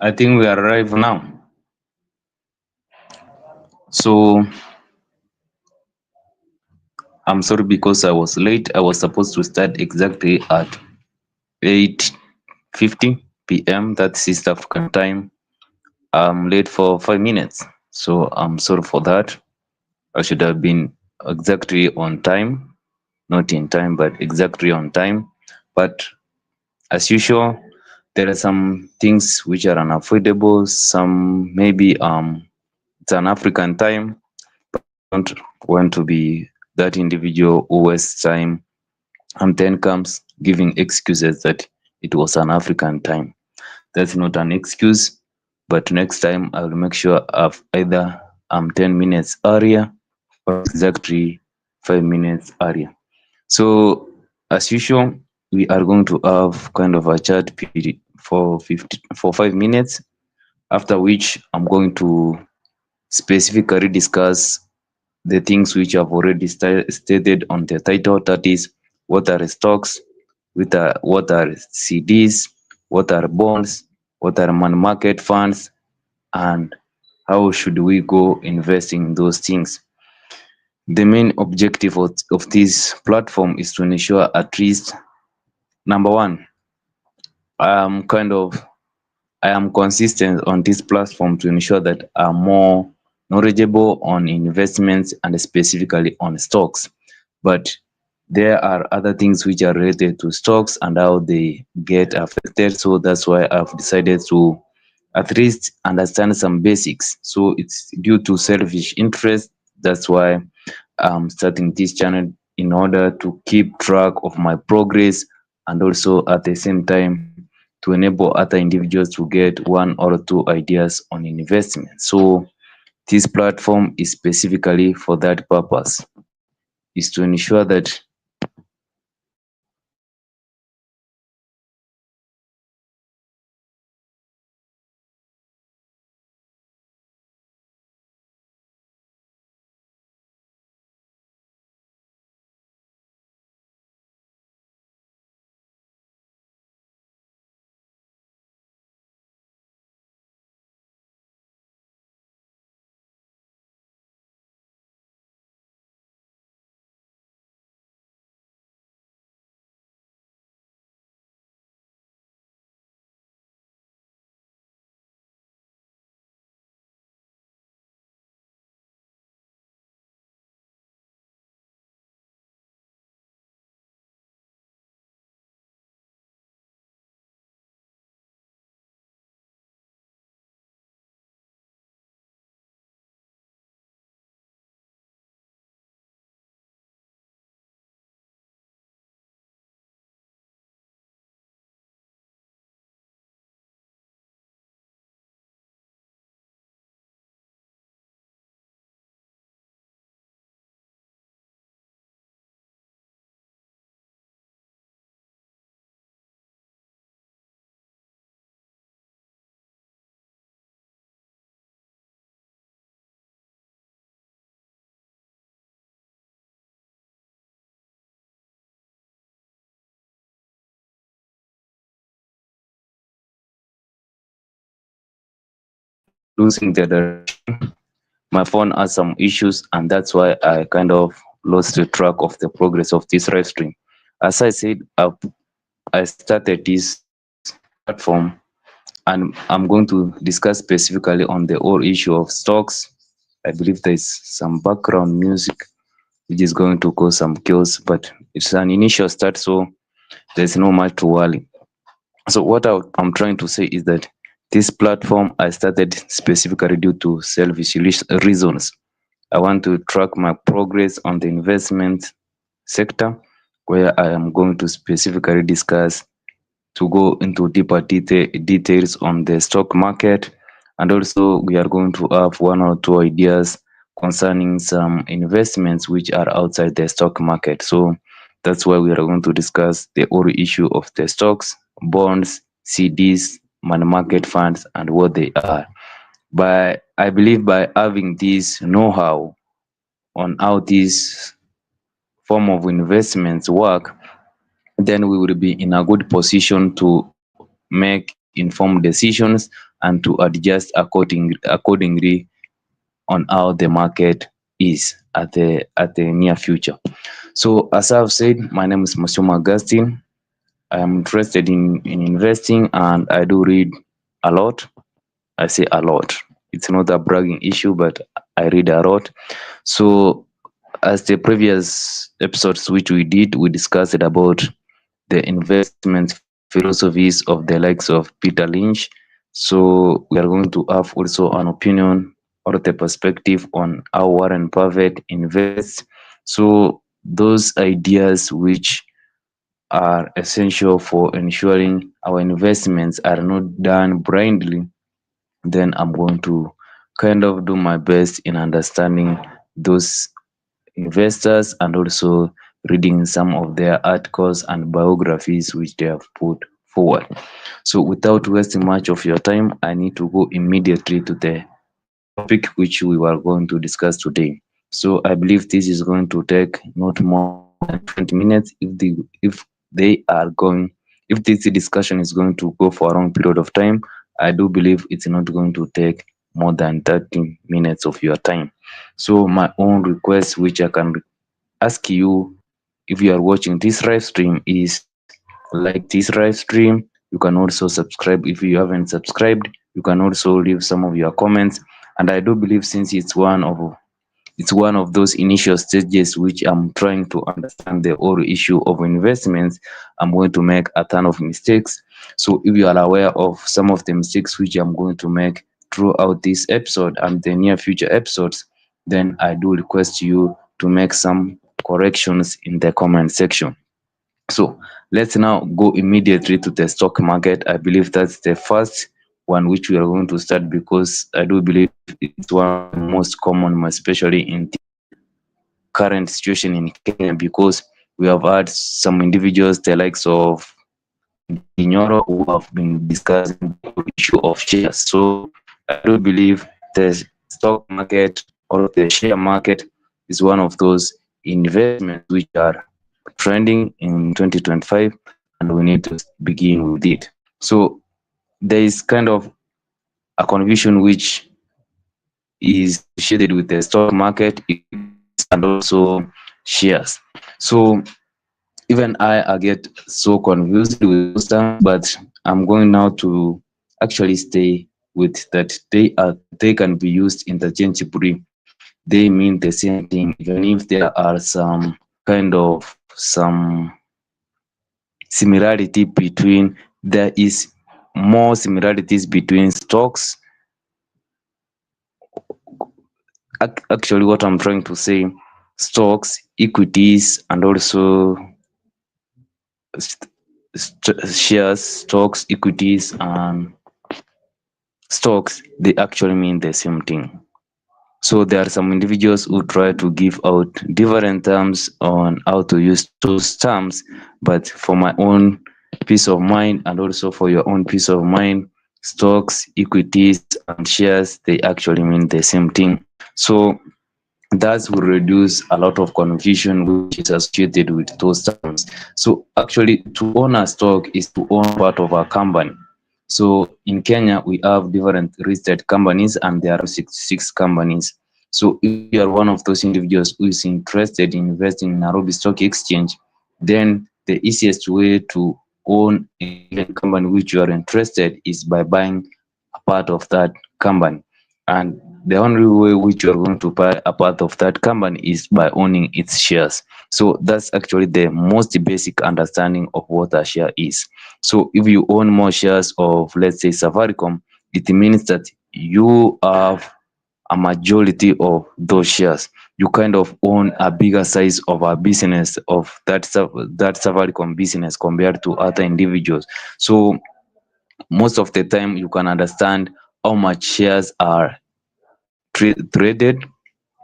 I think we are live now. So I'm sorry because I was late. I was supposed to start exactly at 8:50 p.m. That's East African time. I'm late for 5 minutes. So I'm sorry for that. I should have been exactly on time, not in time, but exactly on time. But as usual, there are some things which are unavoidable. Some maybe it's an African time. Don't want to be that individual who wastes time and then comes giving excuses that it was an African time. That's not an excuse, but next time I will make sure I've either 10 minutes earlier or exactly 5 minutes earlier. So as usual, we are going to have kind of a chat period for 5 minutes, after which I'm going to specifically discuss the things which I've already stated on the title, that is, what are stocks, what are CDs, what are bonds, what are money market funds, and how should we go investing in those things. The main objective of this platform is to ensure at least number one, I am kind of I am consistent on this platform to ensure that I'm more knowledgeable on investments and specifically on stocks. But there are other things which are related to stocks and how they get affected. So that's why I've decided to at least understand some basics. So it's due to selfish interest. That's why I'm starting this channel, in order to keep track of my progress and also at the same time to enable other individuals to get one or two ideas on investment. So this platform is specifically for that purpose, is to ensure that losing the direction. My phone has some issues, and that's why I kind of lost the track of the progress of this live stream. As I said, I started this platform, and I'm going to discuss specifically on the whole issue of stocks. I believe there's some background music which is going to cause some chaos, but it's an initial start, so there's no much to worry. So what I'm trying to say is that this platform I started specifically due to selfish reasons. I want to track my progress on the investment sector, where I am going to specifically discuss to go into deeper details on the stock market, and also we are going to have one or two ideas concerning some investments which are outside the stock market. So that's why we are going to discuss the whole issue of the stocks, bonds, CDs, money market funds, and what they are. But I believe by having this know-how on how this form of investments work, then we will be in a good position to make informed decisions and to adjust accordingly on how the market is at the near future. So as I've said, my name is Masuma Augustine. I am interested in investing and I do read a lot. I say a lot. It's not a bragging issue, but I read a lot. So as the previous episodes which we did, we discussed about the investment philosophies of the likes of Peter Lynch. So we are going to have also an opinion or the perspective on how Warren Buffett invests. So those ideas which are essential for ensuring our investments are not done blindly, then I'm going to kind of do my best in understanding those investors and also reading some of their articles and biographies which they have put forward. So without wasting much of your time, I need to go immediately to the topic which we were going to discuss today. So I believe this is going to take not more than 20 minutes if this discussion is going to go for a long period of time. I do believe it's not going to take more than 30 minutes of your time. So my own request which I can ask you if you are watching this live stream is like this live stream. You can also subscribe if you haven't subscribed. You can also leave some of your comments. And I do believe since it's one of those initial stages which I'm trying to understand the whole issue of investments, I'm going to make a ton of mistakes. So if you are aware of some of the mistakes which I'm going to make throughout this episode and the near future episodes, then I do request you to make some corrections in the comment section. So let's now go immediately to the stock market. I believe that's the first one which we are going to start because I do believe it's one of the most common, especially in the current situation in Kenya, because we have had some individuals, the likes of Ndindi Nyoro, who have been discussing the issue of shares. So I do believe the stock market or the share market is one of those investments which are trending in 2025, and we need to begin with it. So there is kind of a confusion which is associated with the stock market, equities, and also shares. So even I get so confused with those terms, but I'm going now to actually stay with that they can be used interchangeably. They mean the same thing, even if there are some similarity between there is more similarities between stocks. Actually, what I'm trying to say, stocks, equities, and also shares, stocks, equities, and stocks, they actually mean the same thing. So there are some individuals who try to give out different terms on how to use those terms, but for my own peace of mind and also for your own peace of mind, stocks, equities, and shares, they actually mean the same thing. So that will reduce a lot of confusion which is associated with those terms. So actually, to own a stock is to own part of a company. So in Kenya, we have different listed companies, and there are six companies. So if you are one of those individuals who is interested in investing in Nairobi Stock Exchange, then the easiest way to own a given company which you are interested is by buying a part of that company. And the only way which you are going to buy a part of that company is by owning its shares. So that's actually the most basic understanding of what a share is. So if you own more shares of, let's say, Safaricom, it means that you have a majority of those shares. You kind of own a bigger size of a business of that Safaricom business compared to other individuals. So most of the time you can understand how much shares are traded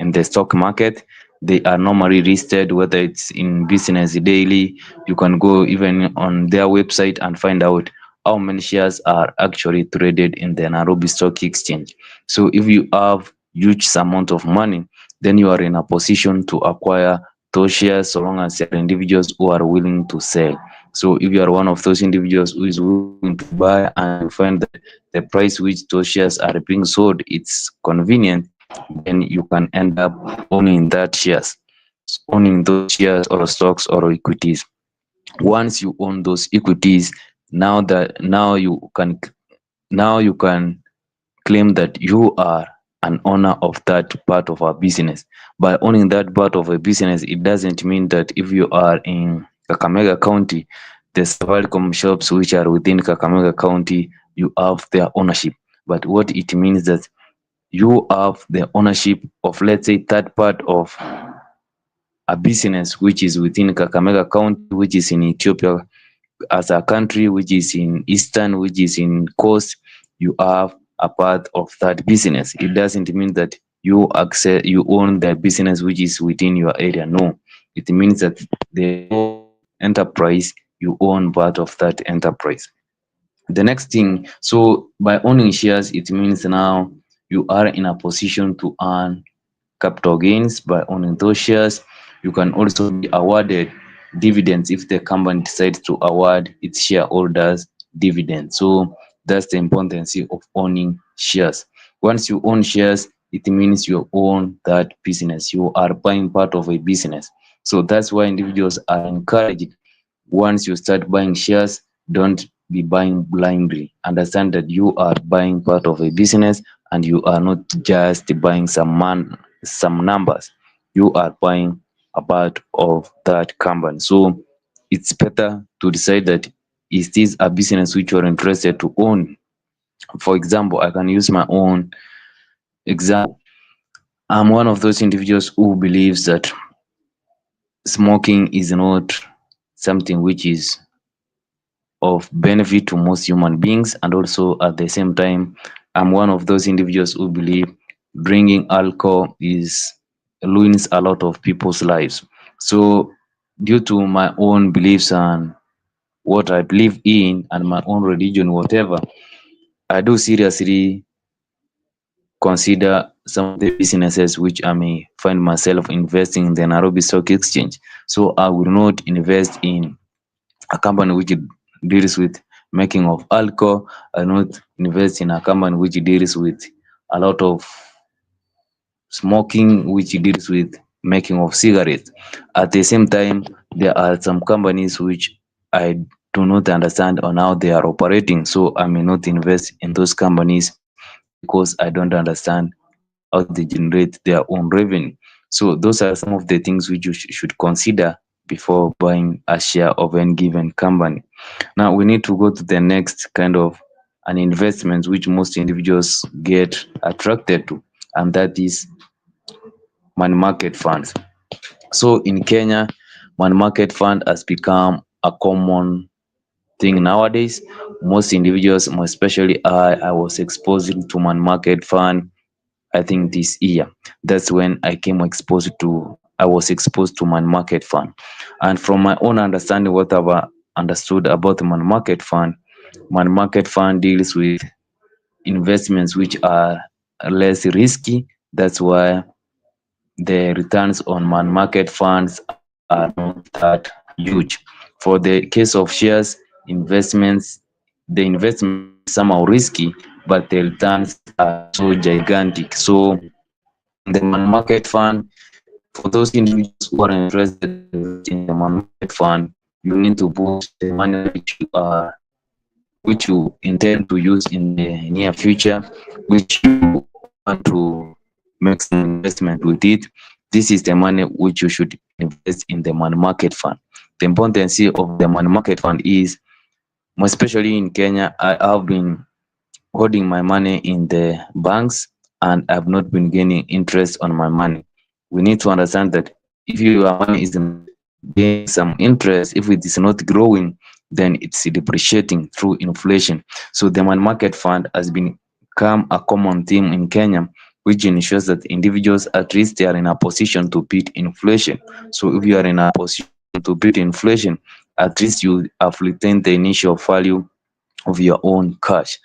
in the stock market. They are normally listed, whether it's in Business Daily. You can go even on their website and find out how many shares are actually traded in the Nairobi Stock Exchange. So if you have huge amount of money, then you are in a position to acquire those shares so long as there are individuals who are willing to sell. So if you are one of those individuals who is willing to buy and you find that the price which those shares are being sold it's convenient, then you can end up owning that shares, owning those shares or stocks or equities. Once you own those equities, now you can claim that you are an owner of that part of our business. By owning that part of a business, it doesn't mean that if you are in Kakamega County, the Safaricom shops which are within Kakamega County, you have their ownership. But what it means that you have the ownership of, let's say, that part of a business which is within Kakamega County, which is in Ethiopia as a country, which is in eastern, which is in coast. You have a part of that business. It doesn't mean that you own the business which is within your area. No, it means that the whole enterprise, you own part of that enterprise. The next thing, so by owning shares, it means now you are in a position to earn capital gains by owning those shares. You can also be awarded dividends if the company decides to award its shareholders dividends. So that's the importance of owning shares. Once you own shares, it means you own that business. You are buying part of a business. So that's why individuals are encouraged, once you start buying shares, don't be buying blindly. Understand that you are buying part of a business and you are not just buying some numbers. You are buying a part of that company. So it's better to decide that is this a business which you're interested to own. For example, I can use my own example. I'm one of those individuals who believes that smoking is not something which is of benefit to most human beings, and also at the same time I'm one of those individuals who believe drinking alcohol is ruins a lot of people's lives. So due to my own beliefs and what I believe in and my own religion, whatever, I do seriously consider some of the businesses which I may find myself investing in the Nairobi Stock Exchange. So I will not invest in a company which deals with making of alcohol. I not invest in a company which deals with a lot of smoking, which deals with making of cigarettes. At the same time, there are some companies which I do not understand on how they are operating, so I may not invest in those companies because I don't understand how they generate their own revenue. So those are some of the things which you should consider before buying a share of any given company. Now we need to go to the next kind of an investment which most individuals get attracted to, and that is money market funds. So in Kenya, money market fund has become a common thing nowadays. Most individuals, more especially I was exposed to money market fund, I think this year. That's when I was exposed to money market fund. And from my own understanding, what I've understood about the money market fund deals with investments which are less risky. That's why the returns on money market funds are not that huge. For the case of shares investments, the investment may be somehow risky, but the returns are so gigantic. So in the money market fund, for those individuals who are interested to invest in the money market fund, you need to put the money which you intend to use in the near future, which you want to make some investment with it. This is the money which you should invest in the money market fund. The importance of the money market fund is, more especially in Kenya, I have been holding my money in the banks and I've not been gaining interest on my money. We need to understand that if your money is not gaining some interest, if it is not growing, then it's depreciating through inflation. So the money market fund has become a common theme in Kenya, which ensures that individuals at least they are in a position to beat inflation. So if you are in a position to beat inflation, at least you have retained the initial value of your own cash.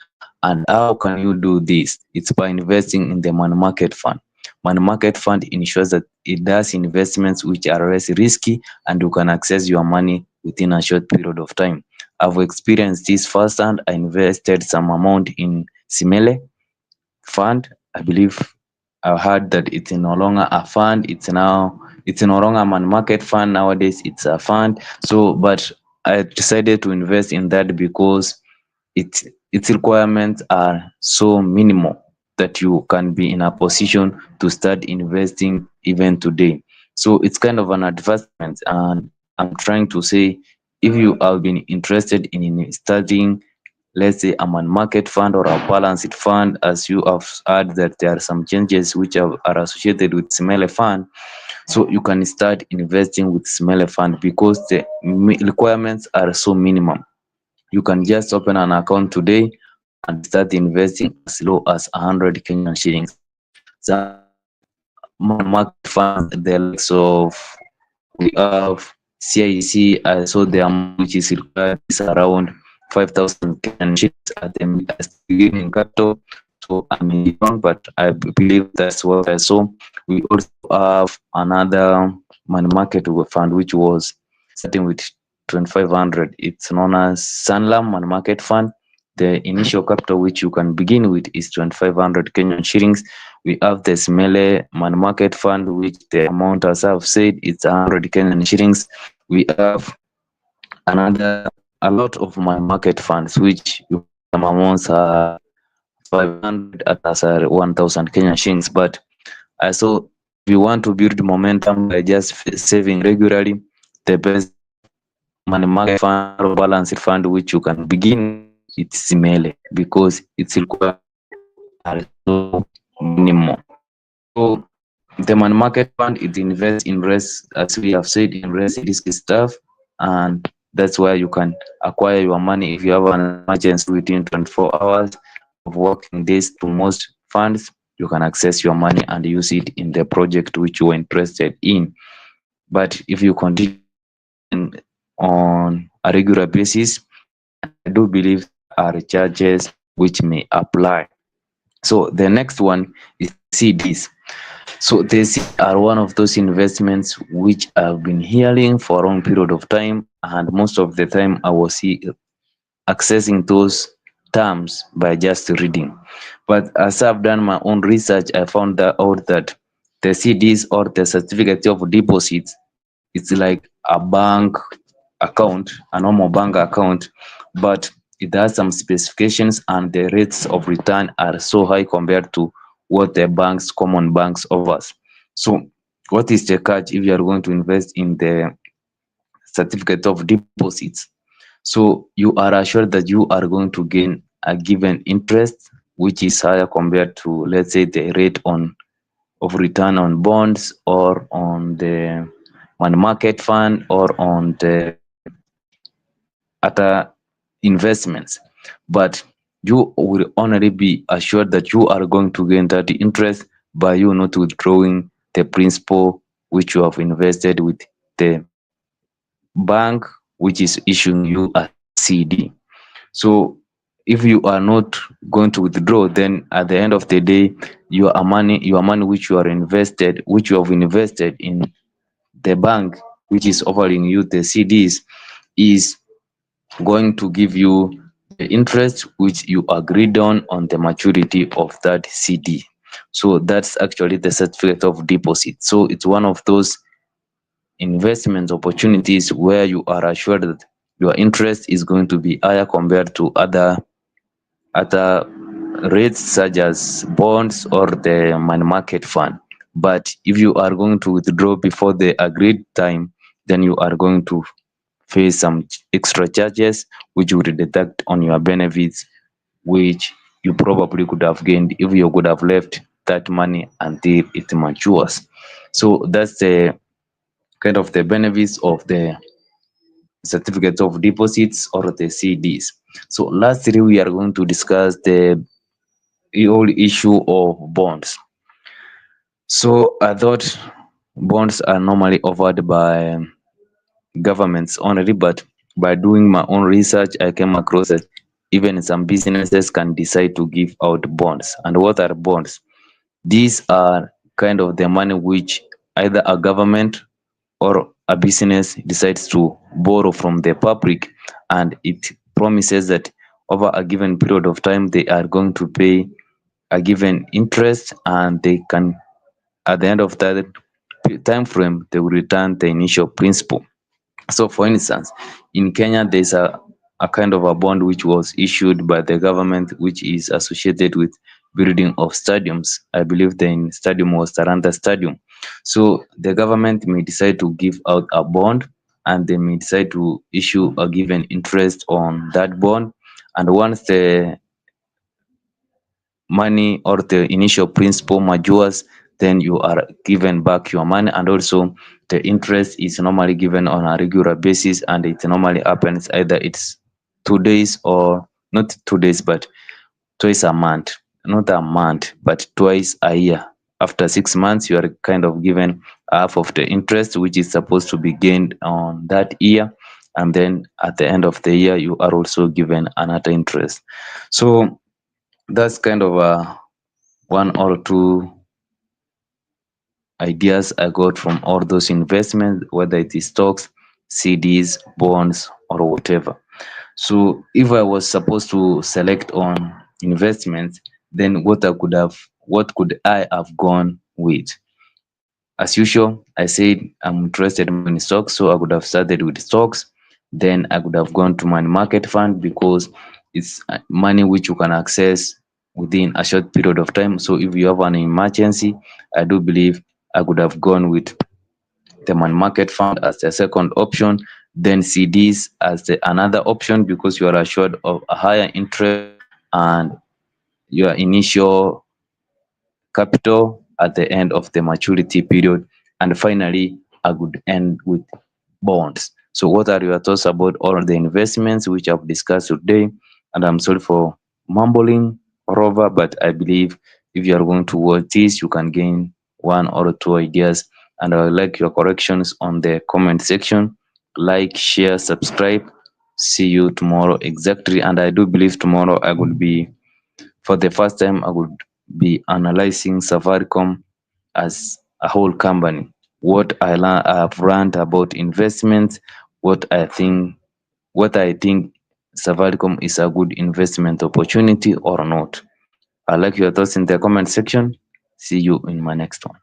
And how can you do this? It's by investing in the money market fund. Money market fund ensures that it does investments which are less risky and you can access your money within a short period of time. I've experienced this firsthand. I invested some amount in Simele fund. I believe I heard that it's no longer a fund. It's no longer a money market fund nowadays. It's a fund. So, but I decided to invest in that because it its requirements are so minimal that you can be in a position to start investing even today. So it's kind of an advancement, and I'm trying to say, if you have been interested in studying, let's say a money market fund or a balanced fund, as you have heard that there are some changes which are associated with smaller fund, so you can start investing with smaller fund because the requirements are so minimum. You can just open an account today and start investing as low as 100 Kenyan shillings. Some money market funds, the likes of, we have CIC. I saw the amount which is required is around 5,000 Kenyan shillings at the beginning capital. So I may be wrong, but I believe that's what I saw. We also have another money market fund which was starting with 2,500. It's known as Sanlam Money Market Fund. The initial capital which you can begin with is 2,500 Kenyan shillings. We have the Smele Money Market Fund, which the amount, as I've said, it's 100 Kenyan shillings. We have another, a lot of money market funds, which some amounts are 500, others are 1,000 Kenyan shillings. But I saw if you want to build momentum by just saving regularly, the best money market fund or balanced fund which you can begin with, it's Simele, because its requirements are so minimal. So the money market fund, it invests in risk, as we have said, in risk risky stuff, and that's where you can acquire your money if you have an emergency within 24 hours of working days. To most funds, you can access your money and use it in the project which you are interested in. But if you continue on a regular basis, I do believe there are charges which may apply. So the next one is CDs. So they are one of those investments which I've been hearing for a long period of time, and most of the time I was accessing those terms by just reading. But as I've done my own research, I found out that the CDs, or the certificate of deposits, it's like a bank account, a normal bank account, but it has some specifications, and the rates of return are so high compared to what the common banks offers. So what is the catch if you are going to invest in the certificate of deposits? So you are assured that you are going to gain a given interest which is higher compared to, let's say, the rate on of return on bonds, or on the money market fund, or on the other investments. But you will only be assured that you are going to gain that interest by you not withdrawing the principal which you have invested with the bank which is issuing you a CD. So if you are not going to withdraw, then at the end of the day, your money which you have invested in the bank which is offering you the CDs, is going to give you the interest which you agreed on the maturity of that CD. So that's actually the certificate of deposit. So it's one of those investment opportunities where you are assured that your interest is going to be higher compared to other rates such as bonds or the money market fund. But if you are going to withdraw before the agreed time, then you are going to face some extra charges which would deduct on your benefits, which you probably could have gained if you could have left that money until it matures. So that's the kind of the benefits of the certificates of deposits, or the CDs. So lastly, we are going to discuss the whole issue of bonds. So I thought bonds are normally offered by governments only, but by doing my own research, I came across that even some businesses can decide to give out bonds. And what are bonds? These are kind of the money which either a government or a business decides to borrow from the public and it promises that over a given period of time they are going to pay a given interest, and they can, at the end of that time frame, they will return the initial principal. So for instance, in Kenya there's a kind of a bond which was issued by the government, which is associated with building of stadiums. I believe the stadium was Taranta Stadium. So the government may decide to give out a bond, and they may decide to issue a given interest on that bond. And once the money or the initial principal matures, then you are given back your money. And also the interest is normally given on a regular basis, and it normally happens either it's 2 days, or not 2 days but twice a month, not a month but twice a year. After 6 months you are kind of given half of the interest which is supposed to be gained on that year, and then at the end of the year you are also given another interest. So that's kind of a one or two ideas I got from all those investments, whether it is stocks, CDs, bonds, or whatever. So if I was supposed to select on investments, then what could I have gone with? As usual, I said I'm interested more in stocks, so I would have started with stocks. Then I would have gone to money market fund because it's money which you can access within a short period of time. So if you have an emergency, I do believe I would have gone with the money market fund as the second option, then CDs as the another option because you are assured of a higher interest and your initial capital at the end of the maturity period. And finally, I would end with bonds. So, what are your thoughts about all the investments which I've discussed today? And I'm sorry for mumbling all over, but I believe if you are going to watch this, you can gain one or two ideas. And I would like your corrections on the comment section. Like, share, subscribe. See you tomorrow exactly. And I do believe tomorrow I will be, for the first time, I would be analyzing Safaricom as a whole company. What I have learned about investments, what I think, what I think Safaricom is a good investment opportunity or not. I like your thoughts in the comment section. See you in my next one.